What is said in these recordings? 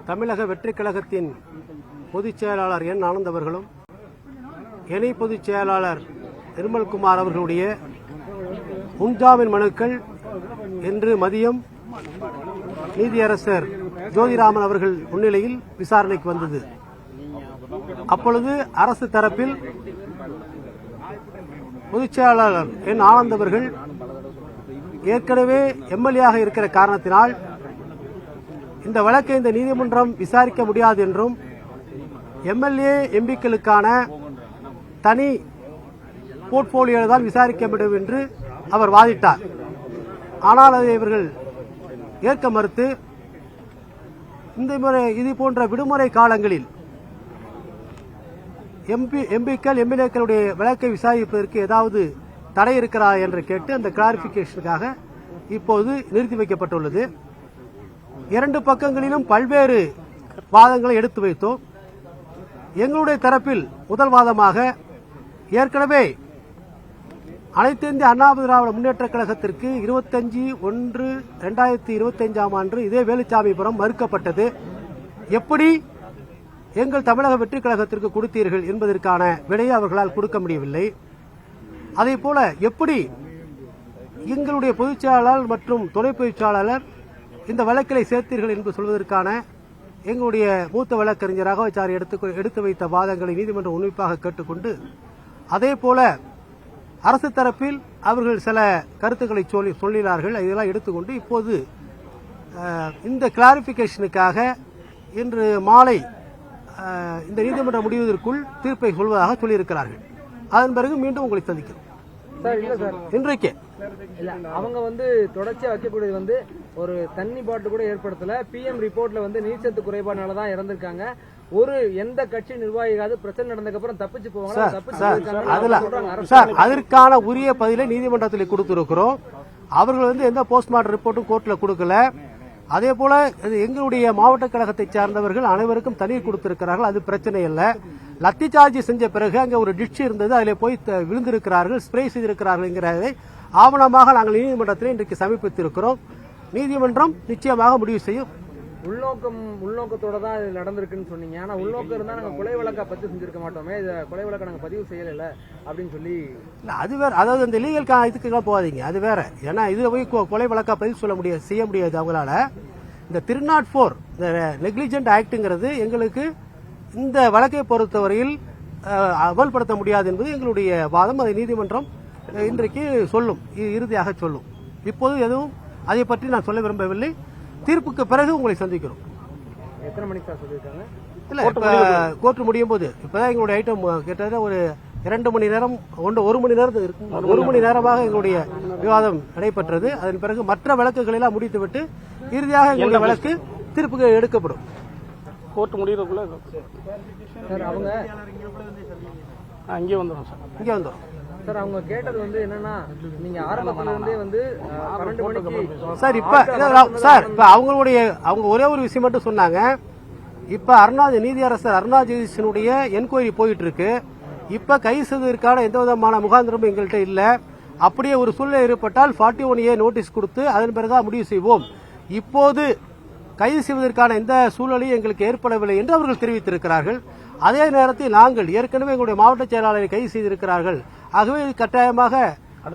தமிழக வெற்றிக் கழகத்தின் பொதுச் செயலாளர் என் ஆனந்த் அவர்களும் இணை பொதுச் செயலாளர் நிர்மல்குமார் அவர்களுடைய முன்ஜாமீன் மனுக்கள் இன்று மதியம் நீதியரசர் ஜோதிராமன் அவர்கள் முன்னிலையில் விசாரணைக்கு வந்தது. அப்பொழுது அரசு தரப்பில் பொதுச் செயலாளர் என் ஆனந்த் அவர்கள் ஏற்கனவே எம்எல்ஏ இருக்கிற காரணத்தினால் இந்த வழக்கை இந்த நீதிமன்றம் விசாரிக்க முடியாது என்றும் எம்எல்ஏ எம்பிக்களுக்கான தனி போர்ட்போலியோ தான் விசாரிக்க முடியும் என்று அவர் வாதிட்டார். ஆனால் அதை இவர்கள் ஏற்க மறுத்து இந்த முறை இது போன்ற விடுமுறை காலங்களில் எம்பிக்கள் எம்எல்ஏக்களுடைய வழக்கை விசாரிப்பதற்கு ஏதாவது தடை இருக்கிறா என்று கேட்டு அந்த கிளாரிபிகேஷனுக்காக இப்போது நிறுத்தி வைக்கப்பட்டுள்ளது. இரண்டு பக்கங்களிலும் பல்வேறு வாதங்களை எடுத்து வைத்தோம். எங்களுடைய தரப்பில் முதல் வாதமாக ஏற்கனவே அனைத்து இந்திய அண்ணா திராவிட முன்னேற்றக் கழகத்திற்கு 25/1/2025 இதே வேலுச்சாமிபுரம் மறுக்கப்பட்டது. எப்படி எங்கள் தமிழக வெற்றிக் கழகத்திற்கு கொடுத்தீர்கள் என்பதற்கான விடையை அவர்களால் கொடுக்க முடியவில்லை. அதேபோல எப்படி எங்களுடைய பொதுச் செயலாளர் மற்றும் துணை பொதுச் செயலாளர் இந்த வழக்கிலை சேர்த்தீர்கள் என்று சொல்வதற்கான எங்களுடைய மூத்த வழக்கறிஞர் ராகவாச்சாரி எடுத்து வைத்த வாதங்களை நீதிமன்றம் உன்னிப்பாக கேட்டுக்கொண்டு அதேபோல அரசு தரப்பில் அவர்கள் சில கருத்துக்களை சொல்லினார்கள். இதெல்லாம் எடுத்துக்கொண்டு இப்போது இந்த கிளாரிபிகேஷனுக்காக இன்று மாலை இந்த நீதிமன்றம் முடிவதற்குள் தீர்ப்பை சொல்வதாக சொல்லியிருக்கிறார்கள். அதன் பிறகு மீண்டும் உங்களை சந்திக்கிறோம். இன்றைக்கு அவங்க தொடர்ச்சியா வைக்கக்கூடியது ஒரு தண்ணி பாட்டு கூட ஏற்படுத்தல. பிஎம் ரிப்போர்ட்ல நீர்ச்சத்து குறைபாடுனாலதான் இறந்திருக்காங்க. ஒரு எந்த கட்சி நிர்வாகிகாவது பிரச்சனை நடந்ததுக்கு அப்புறம் தப்பிச்சு போவாங்க. அதற்கான உரிய பதிலை நீதிமன்றத்தில் கொடுத்திருக்கிறோம். அவர்கள் எந்த போஸ்ட்மார்டம் ரிப்போர்ட்டும் கோர்ட்ல கொடுக்கல. அதே போல எங்களுடைய மாவட்ட கழகத்தை சார்ந்தவர்கள் அனைவருக்கும் தண்ணீர் கொடுத்திருக்கிறார்கள். அது பிரச்சனை இல்லை. லத்தி சார்ஜ் செஞ்ச பிறகு அங்க ஒரு டிஷ் இருந்தது, அதில் போய் விழுந்திருக்கிறார்கள், ஸ்ப்ரே செய்திருக்கிறார்கள் என்கிறதை ஆவணமாக நாங்கள் நீதிமன்றத்தில் இன்றைக்கு சமர்ப்பித்திருக்கிறோம். நீதிமன்றம் நிச்சயமாக முடிவு செய்யும். உள்நோக்கத்தோட தான் இது நடந்திருக்குன்னு சொன்னீங்க. ஆனா உள்நோக்கம் இருந்தா நாங்க கொலை வழக்கா பதிவு செஞ்சிருக்க மாட்டோமே. இதை கொலை வழக்கை நாங்க பதிவு செய்யல அப்படின்னு சொல்லி அது வேற. அதாவது இந்த லீகல் இதுக்கு போகாதீங்க, அது வேற. ஏன்னா இதுல போய் கொலை வழக்கா பதிவு செய்ய முடியாது அவங்களால. இந்த 304 இந்த நெக்லிஜென்ட் ஆக்ட்ங்கிறது எங்களுக்கு இந்த வழக்கை பொறுத்தவரையில் அமல்படுத்த முடியாது என்பது எங்களுடைய வாதம். அதை நீதிமன்றம் இன்றைக்கு சொல்லும், இறுதியாக சொல்லும். இப்போது எதுவும் அதை பற்றி நான் சொல்ல விரும்பவில்லை. தீர்ப்புக்கு பிறகு உங்களை சந்திக்கிறோம். எத்தனை மணிக்கு சொல்லியிருக்காங்க? இல்ல, கோர்ட் முடியும் போது இப்பதான் எங்களுடைய ஐட்டம் கிட்டத்தட்ட ஒரு 2 மணி நேரம் 1 மணி நேரம் இருக்கும். 1 மணி நேரமாக எங்களுடைய விவாதம் நடைபெற்றது. அதன் பிறகு மற்ற வழக்குகளை எல்லாம் முடித்துவிட்டு இறுதியாக எங்களுடைய வழக்கு தீர்ப்புக்கு எடுக்கப்படும். கோர்ட் முடியறதுக்குள்ள அவங்க இங்கே வந்துடும் சார். இங்கே வந்துடும் சார். அவங்க கேட்டது என்னன்னா, நீங்க ஆரம்பத்துல இருந்தே 12 மணிக்கு சார் இப்ப அவங்க ஒரே ஒரு விஷயம் மட்டும் சொன்னாங்க. இப்ப நீதியரசர் அருணா ஜெகதீசனுடைய என்கொயரி போயிட்டு இருக்கு. இப்ப கைது செய்வதற்கான எந்த விதமான முகாந்திரமும் எங்கள்கிட்ட இல்ல. அப்படியே ஒரு சூழ்நிலை ஏற்பட்டால் 41A நோட்டீஸ் கொடுத்து அதன் பிறகு முடிவு செய்வோம். இப்போது கைது செய்வதற்கான எந்த சூழ்நிலையும் எங்களுக்கு ஏற்படவில்லை என்று அவர்கள் தெரிவித்திருக்கிறார்கள். அதே நேரத்தில் நாங்கள் ஏற்கனவே எங்களுடைய மாவட்ட செயலாளரை கைது செய்திருக்கிறார்கள். ஆகவே இது கட்டாயமாக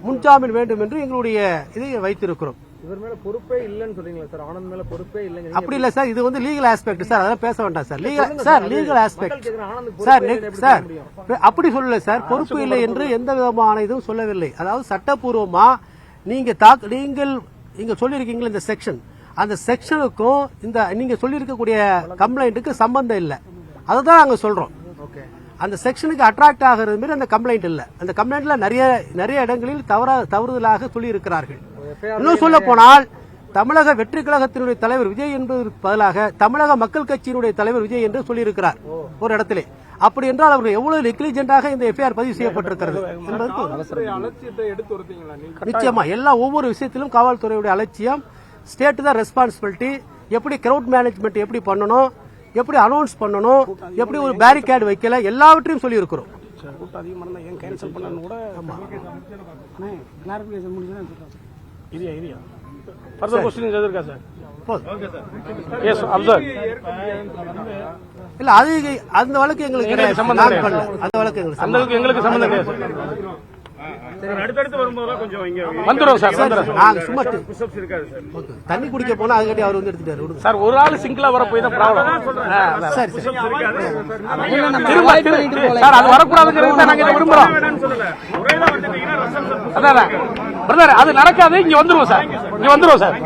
முன்ஜாமீன் வேண்டும் என்று எங்களுடைய இதை வைத்திருக்கிறோம். இவர் மேல பொறுப்பே இல்லைன்னு சொல்றீங்களா சார்? ஆனந்த் மேல பொறுப்பே இல்லைங்க. அப்படி இல்ல சார், இது லீகல் ஆஸ்பெக்ட் சார். அதெல்லாம் பேச வேண்டாம் சார். Legal aspect sir. அப்படி சொல்லல சார், பொறுப்பு இல்லை என்று எந்த விதமான இதுவும் சொல்லவில்லை. அதாவது சட்டப்பூர்வமா நீங்க சொல்லிருக்கீங்களா இந்த செக்ஷன், அந்த செக்ஷனுக்கும் இந்த நீங்க சொல்லியிருக்கக்கூடிய கம்ப்ளைண்ட்டுக்கு சம்பந்தம் இல்லை. அதுதான் நாங்க சொல்றோம். அந்த செக்ஷனுக்கு அட்ராக்ட் ஆகிறது மாதிரி அந்த கம்ப்ளைண்ட் இல்ல. அந்த கம்ப்ளைண்ட்ல நிறைய இடங்களில் தவறுதலாக சொல்லி இருக்கிறார்கள். இன்னும் சொல்ல போனால் தமிழக வெற்றி கழகத்தினுடைய தலைவர் விஜய் என்பதற்கு பதிலாக தமிழக மக்கள் கட்சியினுடைய தலைவர் விஜய் என்று சொல்லியிருக்கிறார் ஒரு இடத்திலே. அப்படி என்றால் அவர்கள் எவ்வளவு நெக்லிஜென்டாக இந்த எஃப்ஐஆர் பதிவு செய்யப்பட்டிருக்கிறது என்பதற்கு நிச்சயமா ஒவ்வொரு விஷயத்திலும் காவல்துறையுடைய அலட்சியம். ஸ்டேட் தான் ரெஸ்பான்சிபிலிட்டி. எப்படி கிரவுட் மேனேஜ்மெண்ட் எப்படி பண்ணணும், எப்படி அனௌன்ஸ் பண்ணணும், எப்படி ஒரு பேரிகேட் வைக்கல, எல்லாவற்றையும் சொல்லி இருக்கிறோம். கேன்சல் பண்ணு கூட ஃபர்தர் கொஸ்டின் எதிர்க்கா சார்? போதும். எஸ் அப்சர். இல்ல அது அந்த வழக்கு எங்களுக்கு கிடையாது. சம்பந்தம் நாங்க கிடையாது. பண்ணல. அந்த வழக்கு எங்களுக்கு அந்த அளவுக்கு எங்களுக்கு சம்பந்தம் கிடையாது சார். அடுத்தடுத்து வரும்போது கொஞ்சம் வந்துடும் சார். வந்துடும் சார். நாங்க சும்மா தண்ணி குடிக்க போனா அதுக்காட்டி அவர் வந்து எடுத்துட்டாரு. விடுங்க. சார் ஒரு ஆள் சிங்கிளா வர போய் தான் ப்ராப்ளம். சரி சரி சார் அது வரக்கூடாதுங்கிறது தான் நாங்க இதை விரும்புறோம். அதான் பிரதர் அது நடக்காது. இங்க வந்துருவோம் சார். இங்க வந்துருவோம் சார்.